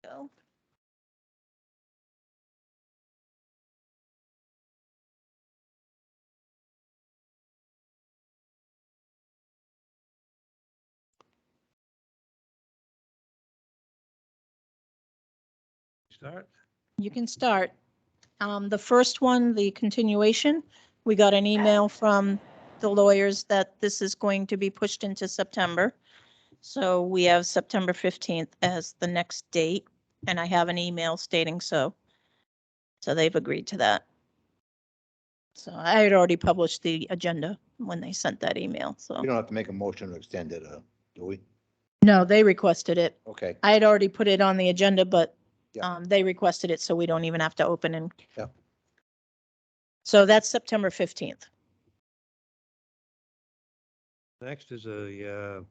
go. Start. You can start. The first one, the continuation, we got an email from the lawyers that this is going to be pushed into September. So we have September 15th as the next date, and I have an email stating so. So they've agreed to that. So I had already published the agenda when they sent that email, so. We don't have to make a motion to extend it, do we? No, they requested it. Okay, I had already put it on the agenda, but Yeah. they requested it, so we don't even have to open and. Yeah. So that's September 15th. Next is a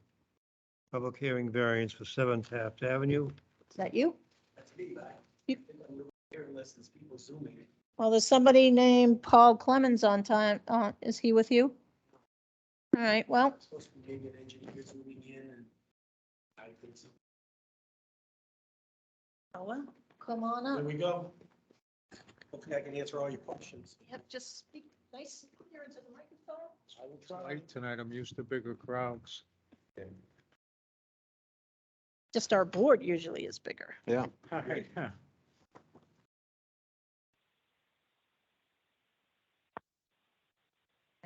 public hearing variance for 7 Taft Avenue. Is that you? That's me back. You- Hearing lessons, people zooming. Well, there's somebody named Paul Clemens on time. Is he with you? All right, well, Supposed to be maybe an engineer zooming in and I think so. come on There up. we go. Hopefully I can answer all your questions. Yep, just speak nice and clear into the microphone. I will try. Tonight, I'm used to bigger crowds. Just our board usually is bigger. yeah. All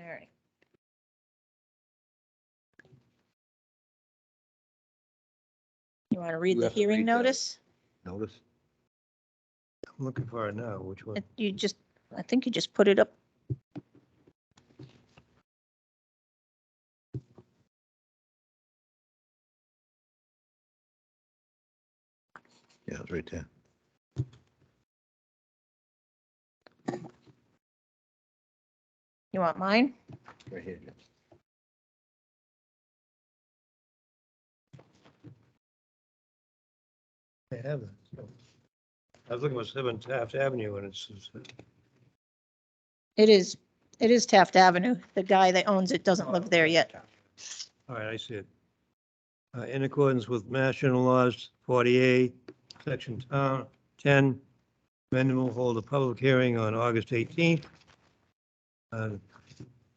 right. You want to read You the have to hearing read that. notice? Notice? I'm looking for it now. Which one? You just, I think you just put it up. Yeah, it's right there. You want mine? Right here. I have it. I was looking for 7 Taft Avenue and it's, It is Taft Avenue. The guy that owns it doesn't live there yet. all right, I see it. In accordance with Mass General Laws 48, Section 10, amendment will hold a public hearing on August 18th.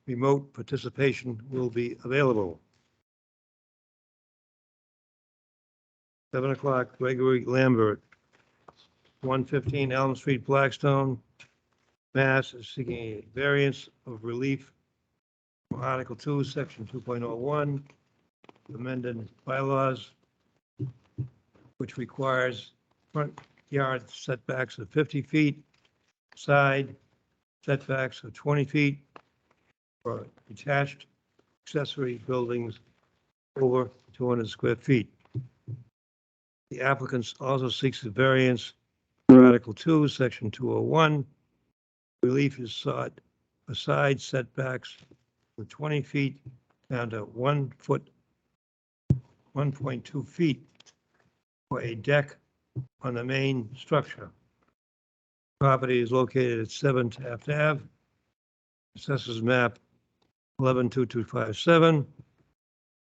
Remote participation will be available. 7 o'clock, Gregory Lambert, 115 Elm Street, Blackstone, Mass. is seeking a variance of relief from Article 2, Section 2.01, amended bylaws, which requires front yard setbacks of 50 feet, side setbacks of 20 feet for detached accessory buildings over 200 square feet. The applicant also seeks a variance for Article 2, Section 201. Relief is sought for side setbacks from 20 feet down to 1 foot, 1.2 feet for a deck on the main structure. Property is located at 7 Taft Ave, Assessors Map 112257,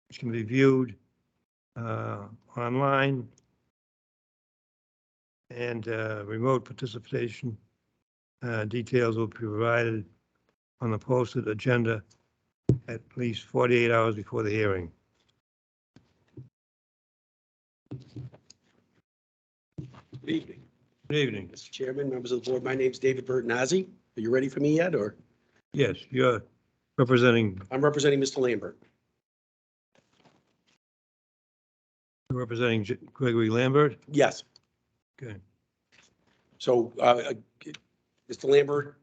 which can be viewed online, and remote participation details will be provided on the posted agenda at least 48 hours before the hearing. Good evening, Good evening. Mr. Chairman, members of the board. My name's David Bertnazzi. Are you ready for me yet, or? Yes, you're representing Mr. Lambert. Gregory Lambert. Yes. Okay. So, Mr. Lambert,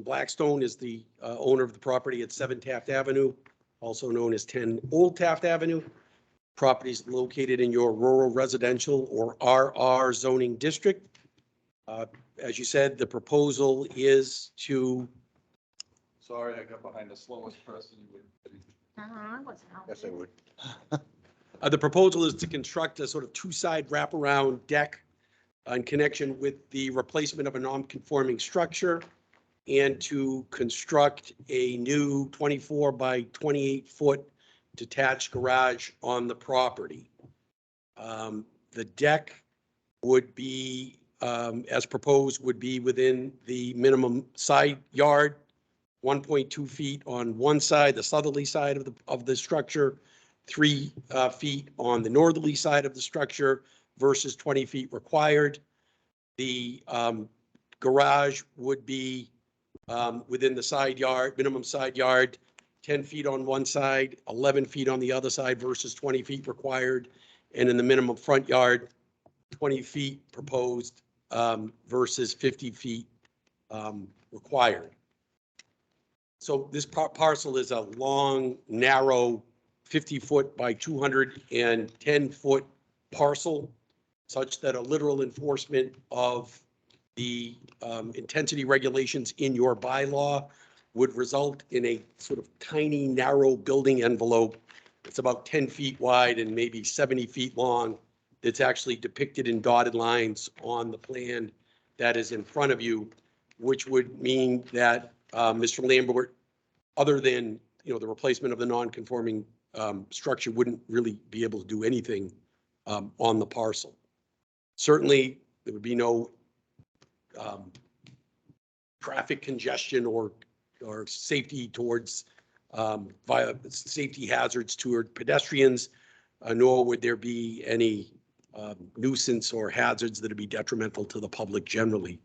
Blackstone is the owner of the property at 7 Taft Avenue, also known as 10 Old Taft Avenue. Property is located in your rural residential or RR zoning district. As you said, the proposal is to, Sorry, I got behind the slowest person you would. Yes, I would. the proposal is to construct a sort of two-side wraparound deck in connection with the replacement of a non-conforming structure and to construct a new 24 by 28 foot detached garage on the property. The deck would be, as proposed, would be within the minimum side yard, 1.2 feet on one side, the southerly side of the structure, 3 feet on the northerly side of the structure versus 20 feet required. The garage would be within the side yard, minimum side yard, 10 feet on one side, 11 feet on the other side versus 20 feet required. And in the minimum front yard, 20 feet proposed versus 50 feet required. So this parcel is a long, narrow, 50-foot by 210-foot parcel, such that a literal enforcement of the intensity regulations in your bylaw would result in a sort of tiny, narrow building envelope. It's about 10 feet wide and maybe 70 feet long. That's actually depicted in dotted lines on the plan that is in front of you, which would mean that Mr. Lambert, other than, you know, the replacement of the non-conforming structure, wouldn't really be able to do anything on the parcel. Certainly, there would be no traffic congestion or safety towards safety hazards toward pedestrians, nor would there be any nuisance or hazards that would be detrimental to the public generally.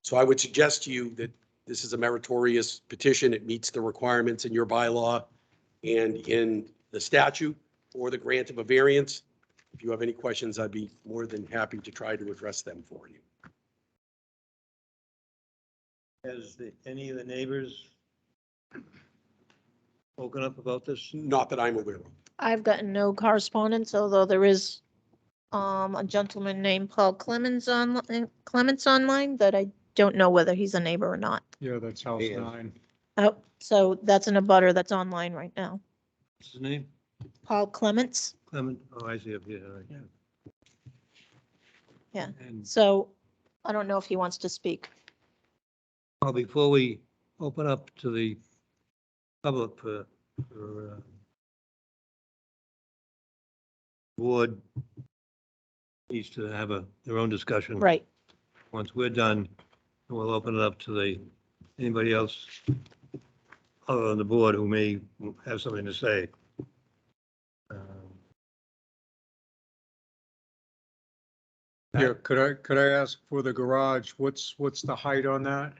So I would suggest to you that this is a meritorious petition. It meets the requirements in your bylaw and in the statute for the grant of a variance. If you have any questions, I'd be more than happy to try to address them for you. Has any of the neighbors spoken up about this? Not that I'm aware of. I've gotten no correspondence, although there is a gentleman named Paul Clemens online that I don't know whether he's a neighbor or not. Yeah, that's house Yeah. 9. Oh, so that's an abutter that's online right now. What's his name? Paul Clements. Clement, oh, I see up here. all right. Yeah. And So I don't know if he wants to speak. Well, before we open up to the public for board needs to have their own discussion. Right. Once we're done, we'll open it up to anybody else other than the board who may have something to say. yeah, could I ask for the garage, what's the height on that?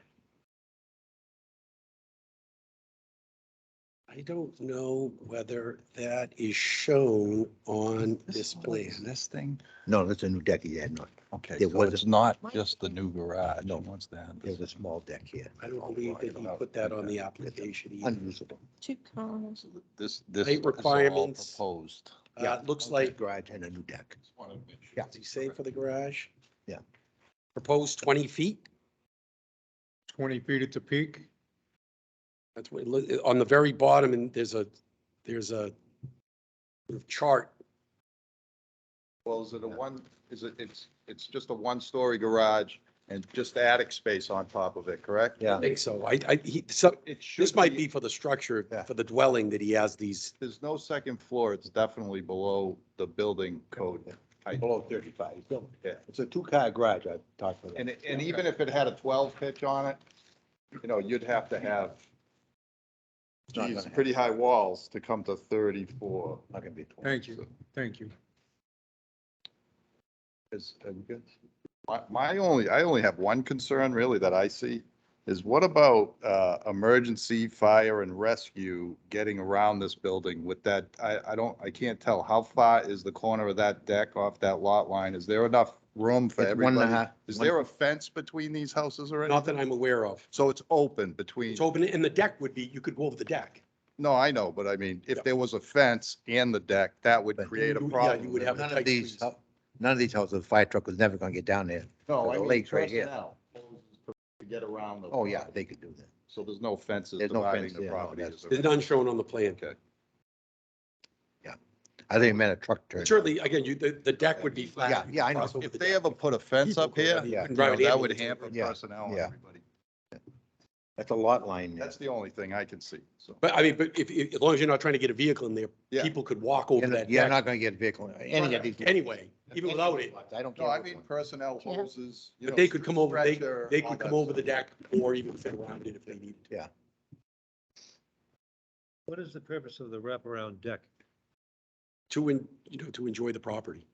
I don't know whether that is shown on this plan. This thing? No, that's a new deck he had, not, Okay, There so wasn't- it's not just the new garage. No. What's that? there's a small deck here. I don't believe that he put that on the application either. Unusable. 2 cars. This Height is all requirements. proposed. It looks like, Garage and a new deck. what does he say for the garage? Yeah. Proposed 20 feet? 20 feet at the peak? That's what, on the very bottom, and there's a sort of chart. Well, is it it's just a one-story garage and just attic space on top of it, correct? I Yeah, think so. It should This might be for the structure, Yeah. for the dwelling that he has these. There's no second floor. It's definitely below the building code height. below 35. Yeah. It's a two-car garage, I talked to And, and even if it had a 12 pitch on it, you know, you'd have to have not geez, gonna pretty high walls to come to 34. Not gonna be 20. Thank you, thank you. Are we good? I only have one concern really that I see is what about emergency fire and rescue getting around this building with that? I can't tell. How far is the corner of that deck off that lot line? Is there enough room for It's 1.5 everybody? Is there a fence between these houses or Not that anything? I'm aware of. So it's open between, It's open, and the deck would be, you could go over the deck. no, I know, but I mean, if Yeah. there was a fence and the deck, that would But- create a Yeah, problem. you would have None tight of these, squeeze. none of these houses, the fire truck was never gonna get down there. No, I the mean, lake's right here. personnel to get around the. Oh, yeah, they could do that. So there's no fences There's no dividing fence the there, no, properties. that's- or- There's none shown on the plan. Okay. I think it meant a truck turn. Certainly, again, the deck would be flat. Yeah, yeah, I know. Cross over If the they deck. ever put a fence People up could, here, I mean, yeah, you couldn't you drive know, an that would ambulance hamper over it. Yeah, personnel and yeah. everybody. That's a lot line there. That's the only thing I can see, so. But I mean, but as long as you're not trying to get a vehicle in there, Yeah. people could walk over that You're deck not gonna get a vehicle, any of these. anyway, even without it. I don't care. No, I which mean one. personnel Yeah. hoses. you But know, they could come over, stretcher, they all could that come over the stuff. deck or even fit around it if they needed to. What is the purpose of the wraparound deck? To enjoy the property.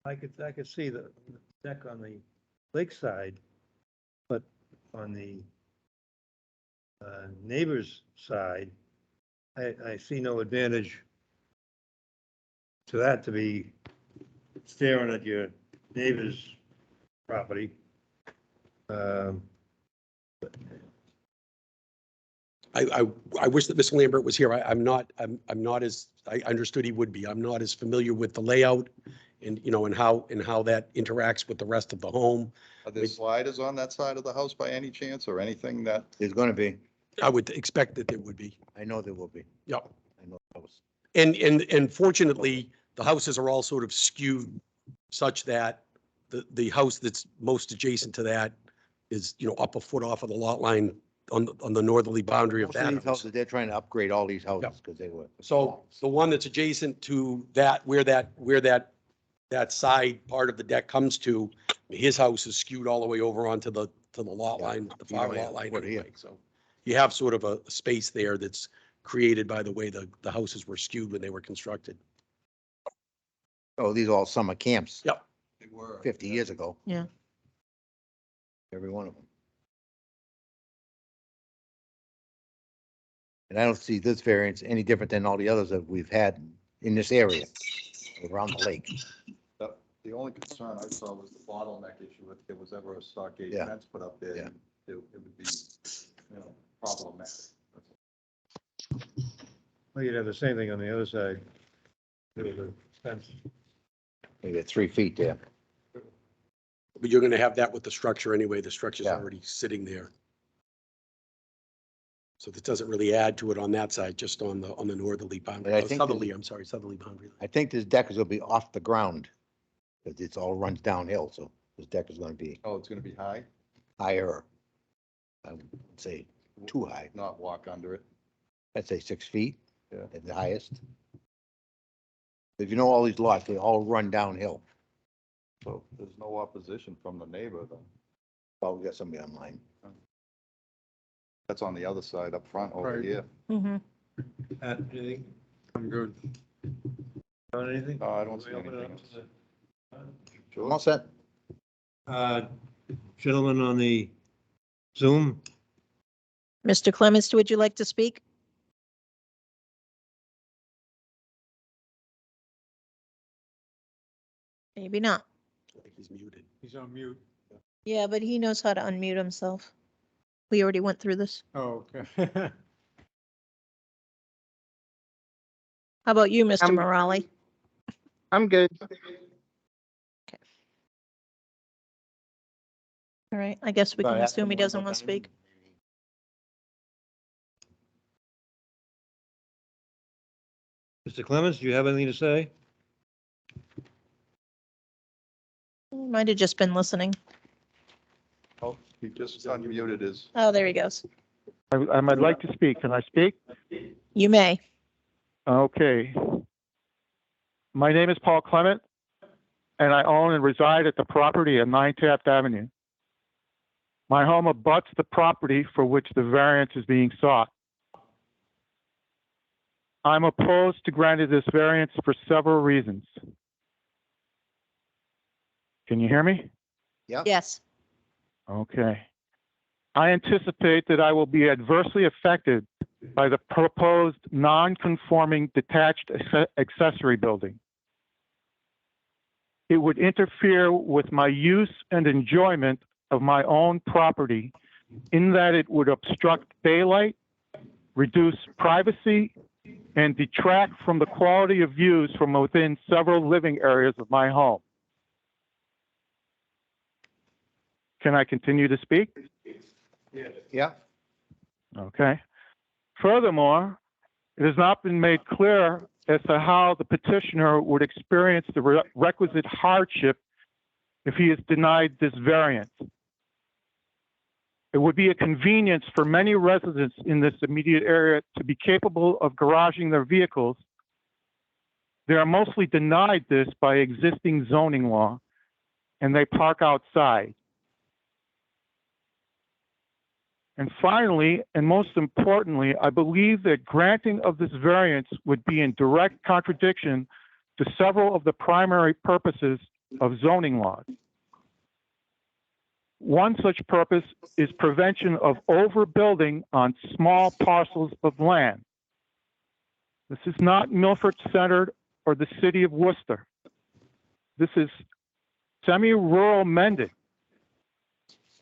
I could see the deck on the lakeside, but on the neighbor's side, I see no advantage to that, to be staring at your neighbor's property. I wish that Mr. Lambert was here. I'm not as, I understood he would be. I'm not as familiar with the layout and, and how that interacts with the rest of the home. Are there sliders on that side of the house by any chance or anything that? There's gonna be, I would expect that there would be. I know there will be. Yep. I know that was. And fortunately, the houses are all sort of skewed such that the house that's most adjacent to that is, up a foot off of the lot line on the northerly boundary of Most of that these house. houses, they're trying to upgrade all these houses because they were. So the one that's adjacent to that, where that side part of the deck comes to, his house is skewed all the way over onto the lot Yeah, line, the you far don't lot have line wood here. anyway. So you have sort of a space there that's created by the way the houses were skewed when they were constructed. Oh, these are all summer camps. Yep. They were. 50 years ago. Yeah. Every one of them. And I don't see this variance any different than all the others that we've had in this area around the lake. The only concern I saw was the bottleneck issue. If there was ever a stockade Yeah. fence put up there, Yeah. it would be, problematic. Well, you'd have the same thing on the other side. There was a fence. Maybe at 3 feet there. But you're gonna have that with the structure anyway. The structure's Yeah. already sitting there. So this doesn't really add to it on that side, just on the northerly boundary, But I think southerly, I'm sorry, southerly boundary. I think this deck is gonna be off the ground. Because it's all runs downhill, so this deck is gonna be Oh, it's gonna be high, higher. I would say too high. not walk under it. I'd say 6 feet. Yeah. At the highest. If you know all these lots, they all run downhill. So there's no opposition from the neighbor though. Oh, we got somebody online. That's on the other side up front over Right. here. Mhm. Anything? I'm good. On anything? No, I don't see We open it anything up else. to the- I'm all set. Gentlemen on the Zoom, Mr. Clements, would you like to speak? Maybe not. I think he's muted. He's on mute. Yeah, but he knows how to unmute himself. We already went through this. Oh, okay. How about you, Mr. I'm- Morale? I'm good. All right, I guess we Sorry, can ask assume he them one doesn't more want to time. speak. Mr. Clemens, do you have anything to say? He might have just been listening. Oh, he just unmuted his. Oh, there he goes. I might like to speak. Can I speak? You may. Okay. My name is Paul Clement, and I own and reside at the property at 9 Taft Avenue. My home abuts the property for which the variance is being sought. I'm opposed to granting this variance for several reasons. Can you hear me? Yes. Okay. I anticipate that I will be adversely affected by the proposed non-conforming detached accessory building. It would interfere with my use and enjoyment of my own property in that it would obstruct daylight, reduce privacy, and detract from the quality of views from within several living areas of my home. Can I continue to speak? Yeah. Okay. Furthermore, it has not been made clear as to how the petitioner would experience the requisite hardship if he is denied this variance. It would be a convenience for many residents in this immediate area to be capable of garaging their vehicles. They are mostly denied this by existing zoning law, and they park outside. And finally, and most importantly, I believe that granting of this variance would be in direct contradiction to several of the primary purposes of zoning laws. One such purpose is prevention of overbuilding on small parcels of land. This is not Milford Center or the city of Worcester. This is semi-rural Mendon.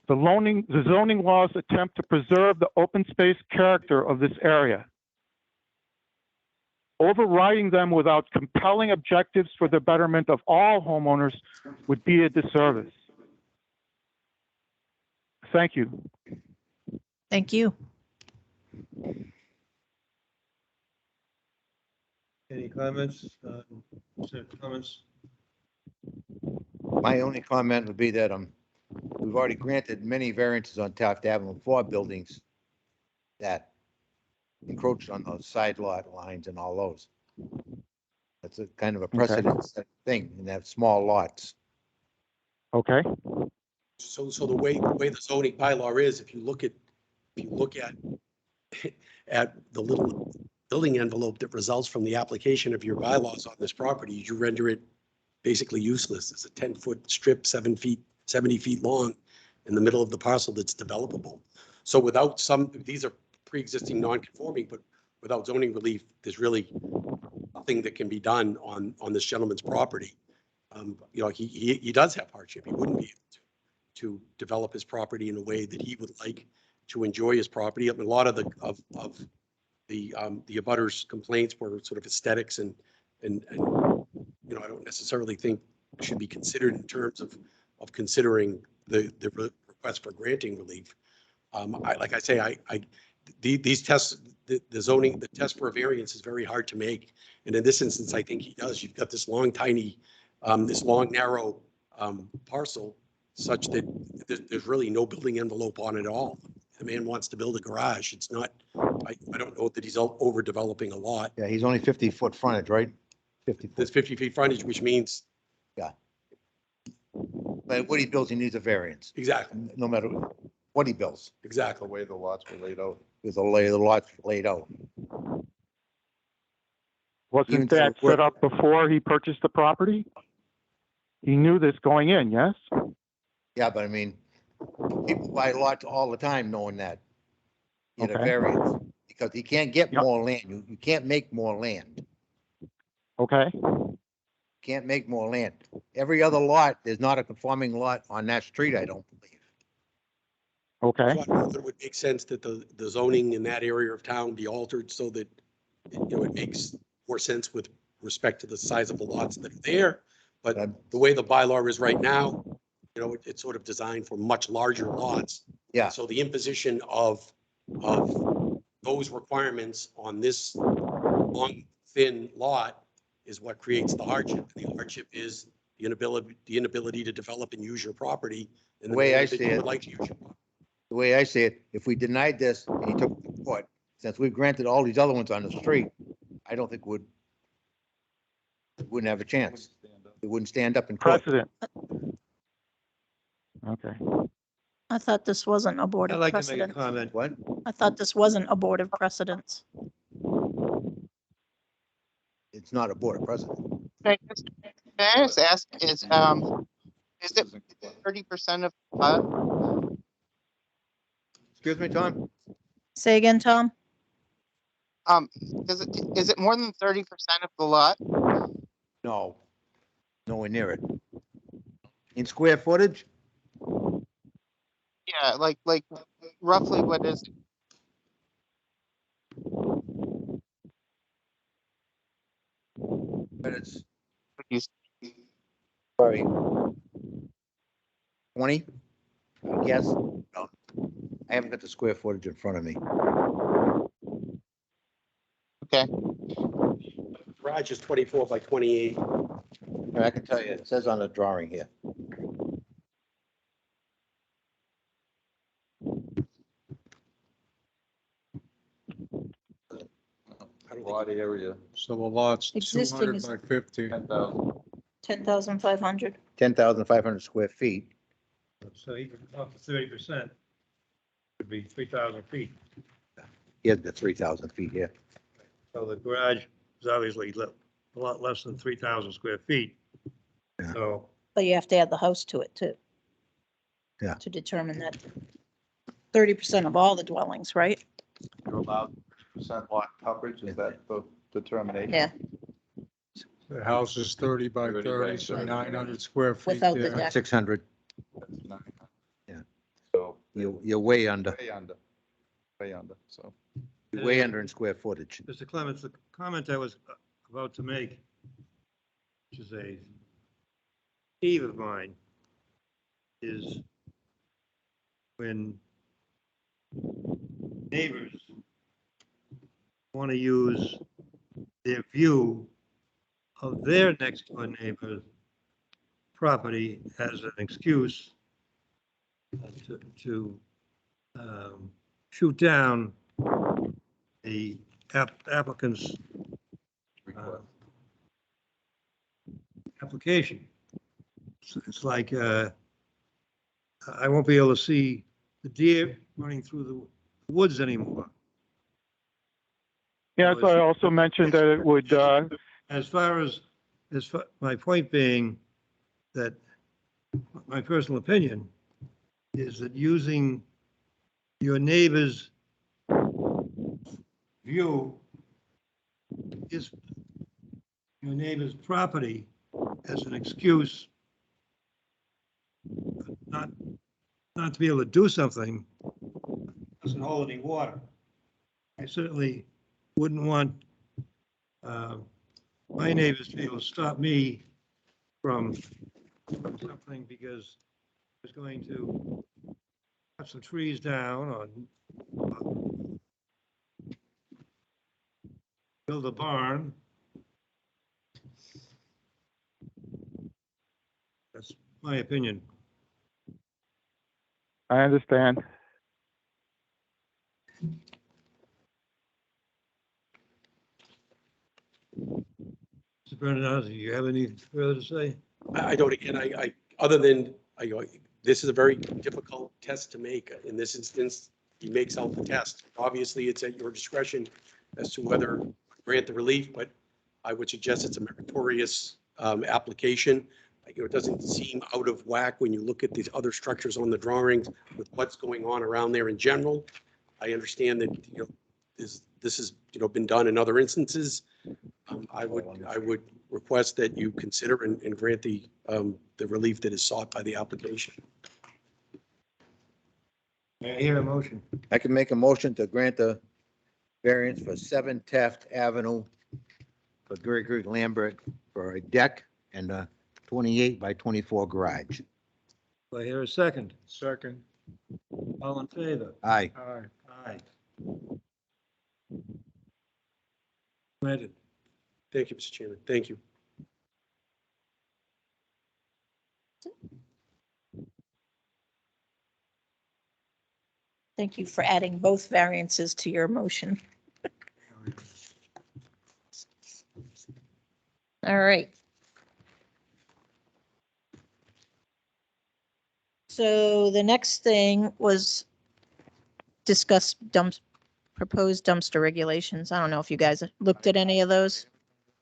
The zoning laws attempt to preserve the open space character of this area. Overriding them without compelling objectives for the betterment of all homeowners would be a disservice. Thank you. Thank you. Any comments? Comments? My only comment would be that, we've already granted many variances on Taft Avenue for buildings that encroach on those side lot lines and all those. That's a kind of a precedent thing in that small lots. Okay. So the way the zoning bylaw is, if you look at at the little building envelope that results from the application of your bylaws on this property, you render it basically useless. It's a 10-foot strip, 70 feet long in the middle of the parcel that's developable. So without these are pre-existing non-conforming, but without zoning relief, there's really nothing that can be done on this gentleman's property. You know, he does have hardship. He wouldn't be able to develop his property in a way that he would like to enjoy his property. I mean, a lot of the abutters' complaints were sort of aesthetics and you know, I don't necessarily think should be considered in terms of considering the request for granting relief. Like I say, these tests, the zoning, the test for a variance is very hard to make. And in this instance, I think he does. You've got this long, tiny, this long, narrow parcel such that there's really no building envelope on it at all. The man wants to build a garage. It's not, I don't know that he's overdeveloping a lot. Yeah, he's only 50-foot frontage, right? 50 foot. There's 50 feet frontage, which means But what he builds, he needs a variance, exactly, no matter what he builds. The exactly. way the lots were laid out. With the lots laid out. Even Wasn't though that we're- set up before he purchased the property? He knew this going in, yes? Yeah, but I mean, people buy lots all the time knowing that. Get a Okay. variance, because he can't get Yep. more land. You can't make more land. Okay. Can't make more land. Every other lot, there's not a conforming lot on that street, I don't believe. Okay. So I don't know if it would make sense that the zoning in that area of town be altered so that, you know, it makes more sense with respect to the size of the lots that are there. But the way the bylaw is right now, you know, it's sort of designed for much larger lots. Yeah. So the imposition of those requirements on this long, thin lot is what creates the hardship. The hardship is the inability to develop and use your property in The way manner I that see you it- would like to use your property. The way I see it, if we denied this and he took it to court, since we've granted all these other ones on the street, I don't think wouldn't have a chance. It wouldn't stand up in court. Precedent. Okay. I thought this wasn't a board I'd of like to make a precedent. comment. What? I thought this wasn't a board of precedents. It's not a board of precedent. Can I just ask, is it 30% of the lot? Excuse me, Tom? Say again, Tom? Is it more than 30% of the lot? No, nowhere near it. In square footage? Yeah, like roughly what is it? But it's You- probably 20, I guess. No, I haven't got the square footage in front of me. Okay, Garage is 24 by 28. And I can tell you, it says on the drawing here. lot area, So the lot's Existing 200 is- by 50. 10,000. 10,500. 10,500 square feet. So even up to 30% would be 3,000 feet. Here's the 3,000 feet here. So the garage is obviously a lot less than 3,000 square feet. Yeah. So But you have to add the house to it too. Yeah. To determine that 30% of all the dwellings, right? You're allowed percent lot coverage, is that the determination? Yeah, The house is 30 by 30 by 30, so 30. 900 square feet Without the there. deck. 600, That's 900. Yeah. So. you're way under, Way under. Way under, so. you're way under in square footage. Mr. Clements, the comment I was about to make, which is a peeve of mine, is when neighbors want to use their view of their next door neighbor's property as an excuse to shoot down the applicant's application. It's like, I won't be able to see the deer running through the woods anymore. Yeah, so I also mentioned that it would, As far as, my point being that my personal opinion is that using your neighbor's view is your neighbor's property as an excuse not to be able to do something doesn't hold any water. I certainly wouldn't want my neighbors to be able to stop me from something because I was going to cut some trees down or build a barn. That's my opinion. I understand. Mr. Bernard, do you have any further to say? I don't, again, other than, this is a very difficult test to make. In this instance, he makes out the test. Obviously, it's at your discretion as to whether to grant the relief, but I would suggest it's a meritorious application. It doesn't seem out of whack when you look at these other structures on the drawings with what's going on around there in general. I understand that, this has, been done in other instances. I would request that you consider and grant the relief that is sought by the application. May I hear a motion? I can make a motion to grant the variance for 7 Taft Avenue for Gregory Lambert for a deck and a 28 by 24 garage. Do I hear a second? Second. All in favor? Aye. Aye. Aye. Granted. Thank you, Mr. Chairman. Thank you. thank you for adding both variances to your motion. All right. So the next thing was discuss proposed dumpster regulations. I don't know if you guys looked at any of those.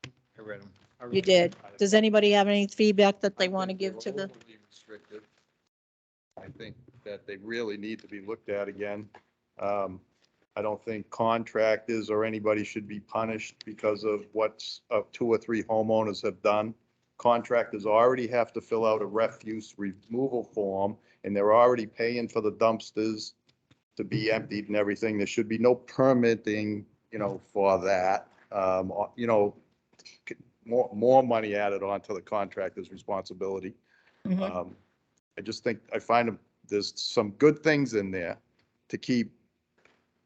I read them. You did. Does anybody have any feedback that they want to give to the? I think that they really need to be looked at again. I don't think contractors or anybody should be punished because of what's 2 or 3 homeowners have done. Contractors already have to fill out a refuse removal form, and they're already paying for the dumpsters to be emptied and everything. There should be no permitting, for that. More money added on to the contractor's responsibility. Mhm. I just think, I find there's some good things in there to keep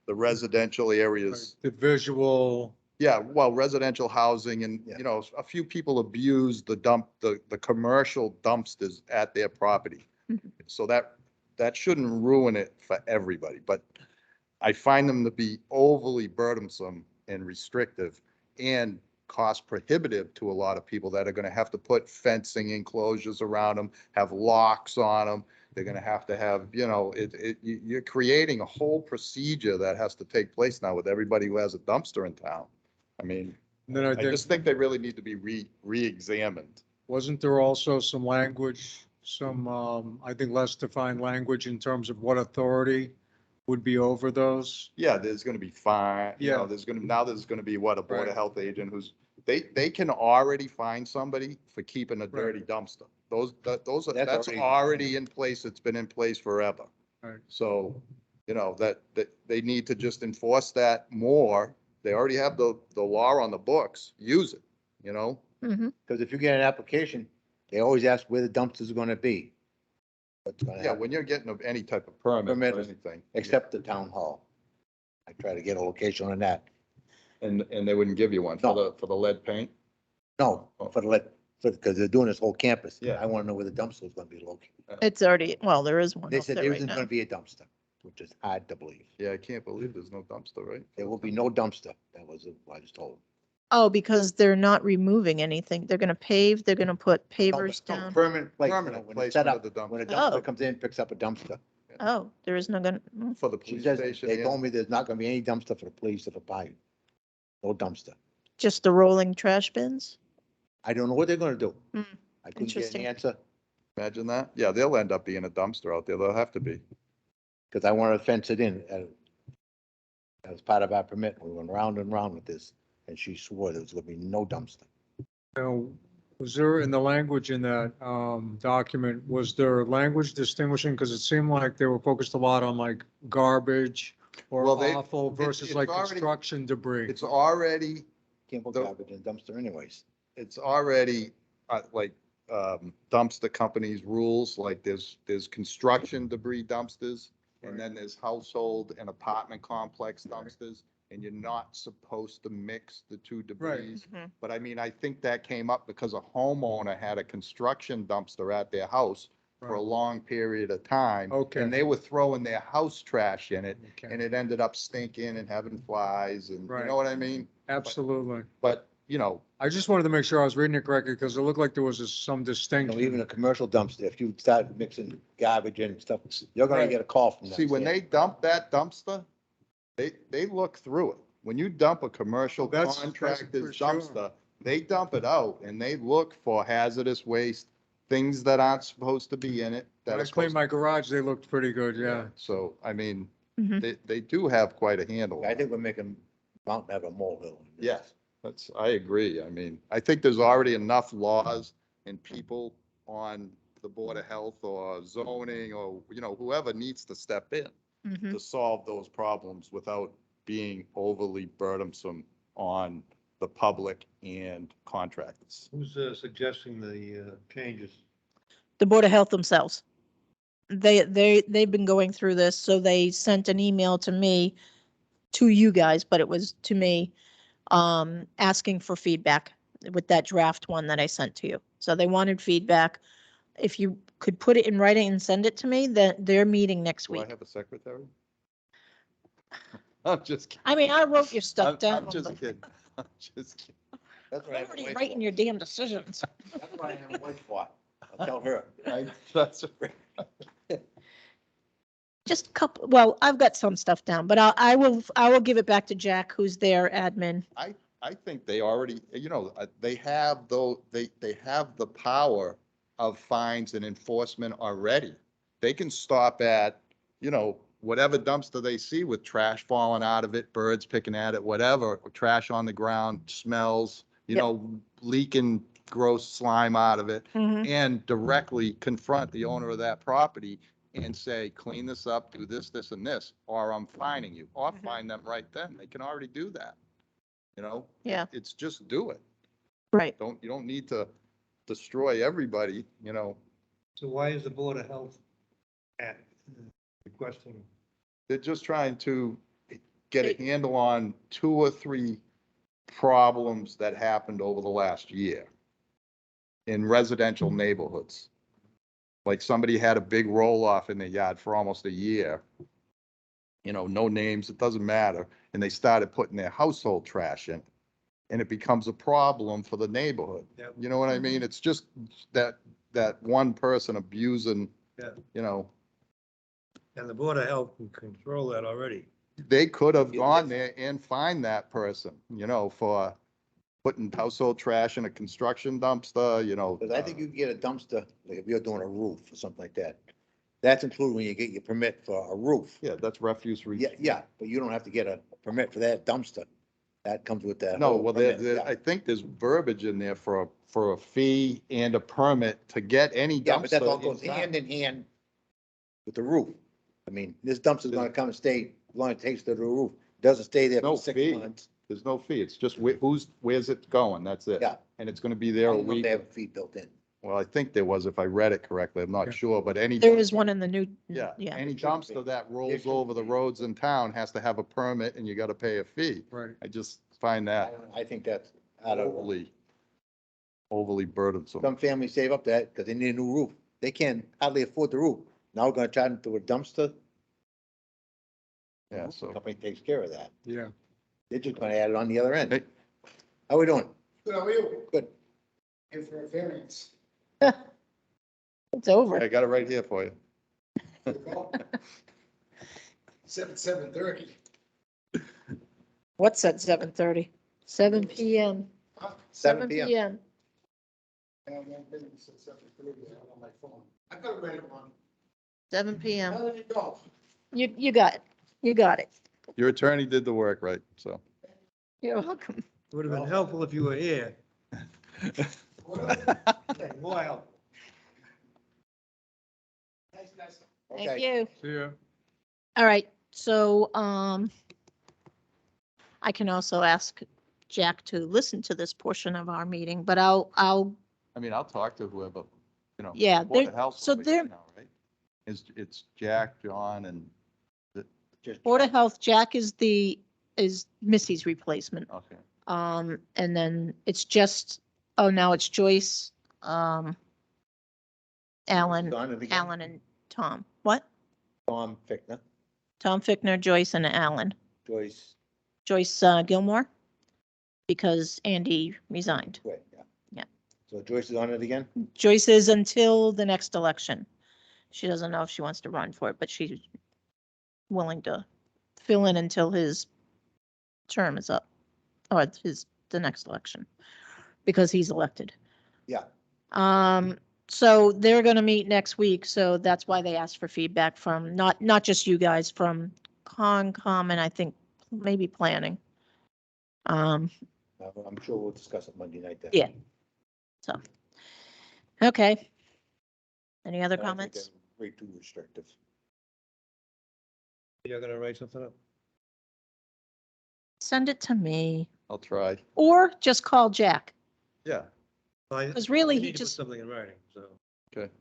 the residential areas. The visual, Yeah, well, residential housing and, Yeah. a few people abuse the commercial dumpsters at their property. Mhm. So that shouldn't ruin it for everybody, but I find them to be overly burdensome and restrictive. and cost prohibitive to a lot of people that are gonna have to put fencing enclosures around them, have locks on them. They're gonna have to have, you're creating a whole procedure that has to take place now with everybody who has a dumpster in town. I mean, And then I I think, just think they really need to be re-examined. wasn't there also some language, I think less defined language in terms of what authority would be over those? Yeah, there's gonna be fine, Yeah. there's gonna be what, a Board Right. of Health agent who's, they can already find somebody for keeping a dirty dumpster. That's already- already in place. It's been in place forever. Right. So, that they need to just enforce that more. They already have the law on the books. Use it, Mhm. Because if you get an application, they always ask where the dumpsters are gonna be. What's gonna Yeah, happen, when you're getting any type of permit Permit. or anything. except the town hall. I try to get a location on that. And they wouldn't give you one No. for the lead paint? No, because they're doing this whole campus. Yeah. I want to know where the dumpster is going to be located. It's already, well, there is one They up said there there right isn't going now. to be a dumpster, which is hard to believe. Yeah, I can't believe there's no dumpster, right? There will be no dumpster. That was what I was told. Oh, because they're not removing anything. They're gonna pave, they're gonna put pavers No, down. Permanent place. Permanent When it's set placement up, of the dumpster. when a Oh. dumpster comes in, picks up a dumpster. Oh, there is no gonna, For the She police says, station. they and- told me there's not going to be any dumpster for the police or the fire. No dumpster. just the rolling trash bins? I don't know what they're going to do. Hmm, I couldn't get interesting. an answer Imagine that. Yeah, they'll end up being a dumpster out there. They'll have to be. because I wanted to fence it in. That was part of our permit. We went round and round with this, and she swore there was going to be no dumpster. Now, was there in the language in that document, was there language distinguishing? Because it seemed like they were focused a lot on like garbage or Well, offal versus it's like already- construction debris. It's already, Can't put The- garbage in a dumpster anyways. it's already like dumpster companies' rules, like there's construction debris dumpsters, and then there's household and apartment complex dumpsters, and you're not supposed to mix the two debris. Mhm. But I mean, I think that came up because a homeowner had a construction dumpster at their house for a Right. long period of time. Okay. And they were throwing their house trash in it, Okay. and it ended up stinking and having flies, and you Right. know what I mean? Absolutely. But, I just wanted to make sure I was reading it correctly because it looked like there was some You know, distinction. even a commercial dumpster, if you start mixing garbage in and stuff, you're going Right. to get a call from them. see, when they dump that dumpster, they look through it. When you dump a commercial That's for contractor's sure. dumpster, they dump it out and they look for hazardous waste, things that aren't supposed to be in it. that When I are cleaned supposed my garage, they looked pretty good, to- yeah. So, I mean, Mhm. they do have quite a handle. I think we're making Mountain have a molehill. Yes, I agree. I mean, I think there's already enough laws and people on the Board of Health or zoning or, whoever needs to step in Mhm. to solve those problems without being overly burdensome on the public and contractors. Who's suggesting the changes? The Board of Health themselves. They've been going through this, so they sent an email to me, to you guys, but it was to me, asking for feedback with that draft one that I sent to you. So they wanted feedback. If you could put it in writing and send it to me, that they're meeting next Do I week. have a secretary? I'm just kidding. I mean, I wrote your stuff I'm down. just but kidding. I'm just kidding. That's what I I'm have a already wife writing for. your damn decisions. That's what I have a wife for. I'll tell her. That's right. Just a couple, well, I've got some stuff down, but I will give it back to Jack, who's their admin. I think they already, they have they have the power of fines and enforcement already. They can stop at, whatever dumpster they see with trash falling out of it, birds picking at it, whatever, or trash on the ground, smells, Yep. leaking gross slime out of it, Mhm. and directly confront the owner of that property and say, clean this up, do this, this, and this, or I'm fining you, or Mhm. fine them right then. They can already do that. Yeah. It's just do it. Right. You don't need to destroy everybody, So why is the Board of Health requesting? They're just trying to get a They- handle on 2 or 3 problems that happened over the last year in residential neighborhoods. Like somebody had a big roll off in their yard for almost a year. No names, it doesn't matter. And they started putting their household trash in. and it becomes a problem for the neighborhood. Yep. You know what I mean? It's just that one person abusing, Yeah. you know, And the Board of Health can control that already. they could have Yeah, gone yes. there and fined that person, you know, for putting household trash in a construction dumpster, you know. Because I think you can get a dumpster, like if you're doing a roof or something like that. That's included when you get your permit for a roof. Yeah, that's refuse. Yeah, but you don't have to get a permit for that dumpster. That comes with that. No, whole well, permit, yeah. I think there's verbiage in there for a fee and a permit to get any Yeah, but that all dumpster. goes in town. hand in hand with the roof. I mean, this dumpster's gonna come and stay, as long as it takes to the roof, doesn't stay there No for 6 fee. months. There's no fee. It's just where's it going? That's it. Yeah. And it's gonna be I there a don't know if week. they have a fee built in. Well, I think there was, if I read it correctly. I'm Yeah. not sure, but any. There is one in the new. Yeah, Yeah. any There should be. dumpster that There rolls should over the be. roads in town has to have a permit and you gotta pay a fee. Right. I just find that I think that's out of, overly burdensome. some families save up that because they need a new roof. They can't hardly afford the roof. Now we're gonna charge them to a dumpster. Yeah, The so. company takes care of that. Yeah. They're just gonna add it on the other end. Hey. How we doing? Good, how are you? Good. And for a variance. It's over. I got it right here for you. 7:30. What's at 7:30? 7 PM. 7 PM. And I've been since 7:30 on my phone. I've got it right on. 7 How PM. did it go? You got it. You got it. Your attorney did the work, right? So. You're welcome. It would have been helpful if you were here. More help. Thanks, guys. Thank Okay. you. See ya. All right, so, I can also ask Jack to listen to this portion of our meeting, but I'll, I mean, I'll talk to whoever, you know. Yeah, Board of there- Health's so over there- here now, right? It's Jack, John, and, Just- Board of Health, Jack is Missy's replacement. okay. And then it's just, now it's Joyce, Alan, Don and again, Alan and Tom. What? Tom Fickner, Tom Fickner, Joyce and Alan. Joyce, Joyce Gilmore, because Andy resigned. wait, yeah. Yeah. So Joyce is on it again? Joyce is until the next election. She doesn't know if she wants to run for it, but she's willing to fill in until his term is up, or the next election, because he's elected. Yeah. So they're gonna meet next week, so that's why they asked for feedback from, not just you guys, from Concom and I think maybe planning. I'm sure we'll discuss it Monday night then. Yeah. So, okay. Any other I think comments? they're Way too restrictive. You're gonna write something up? Send it to me, I'll try. or just call Jack. Yeah, Because really, We he need to put just- Something in writing, so. okay.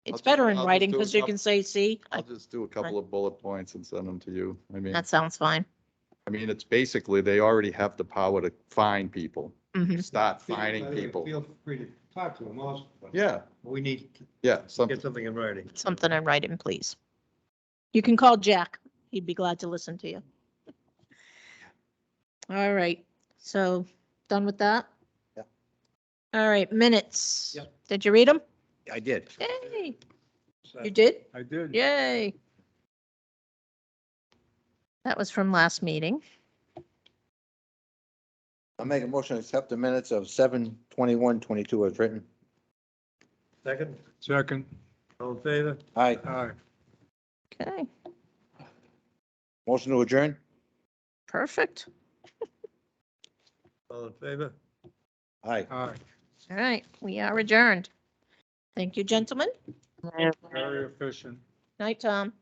It's just- better in I'll just writing do it. because you can say, see, I'll just do a couple of bullet points and send them to you. that sounds fine. It's basically, they already have the power to fine people, Mhm. start fining people. Feel free to talk to them also. but Yeah, We need to yeah, something. get something in writing. Something in writing, please. You can call Jack. He'd be glad to listen to you. All right, so done with that? Yeah. All right, minutes. Yep. Did you read them? I did. Yay, So- you did? I did. Yay. That was from last meeting. I'll make a motion to accept the minutes of 7/21/22 as written. Second, Second. all in favor? Aye. Aye. Okay, Motion to adjourn? perfect. All in favor? Aye. Aye. All right, we are adjourned. Thank you, gentlemen. Very efficient. Night, Tom.